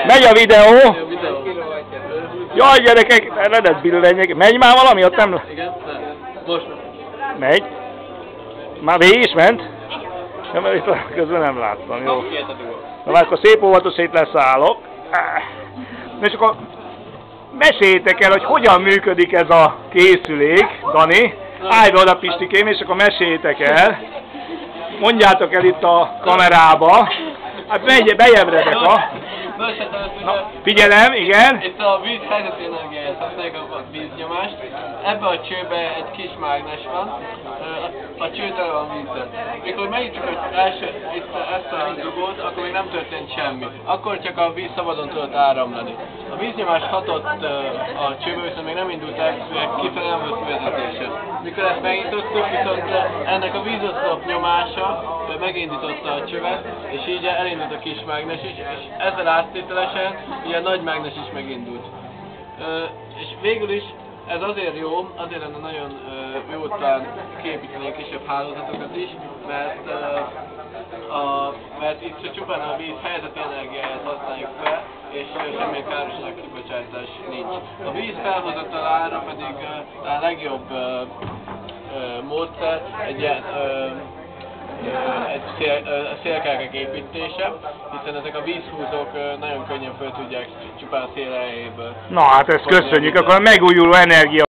Megy a videó! Jaj, gyerekek, lehetett billenjek. Megy már valami? Ott nem... Igen, most. Megy. Már végig is ment? Ja, mert itt közben nem láttam, jó. Na, már akkor szép óvatosan itt leszállok. És akkor meséljétek el, hogy hogyan működik ez a készülék, Dani. Állj be oda, Pistikém, és akkor meséljétek el. Mondjátok el itt a kamerába. Hát bejebredek a... Na, figyelem, igen. Itt a víz helyzeti energiáját használjuk a víznyomást. Ebbe a csőbe egy kis mágnes van. A cső tele van vízzel. Mikor megnyitjuk ezt a dugót, akkor még nem történt semmi. Akkor csak a víz szabadon tudott áramlani. A víznyomás hatott a csőbe, viszont még nem indult el, kifele nem volt vezetése. Mikor ezt megnyitottuk, viszont ennek a vízoszlop nyomása megindította a csövet, és így elindult a kis mágnes is, és ezzel áttételesen ugye a nagy mágnes is megindult. És végül is ez azért jó, azért lenne nagyon jó talán kiépíteni kisebb hálózatokat is, mert itt csupán a víz helyzeti energiáját használjuk fel, és semmilyen károsanyag kibocsátás nincs. A víz felhozatalára pedig a legjobb módszer egy szélkelkek építése, hiszen ezek a vízhúzók nagyon könnyen föl tudják csupán a szél erejéből. Na hát ezt köszönjük, akkor a megújuló energia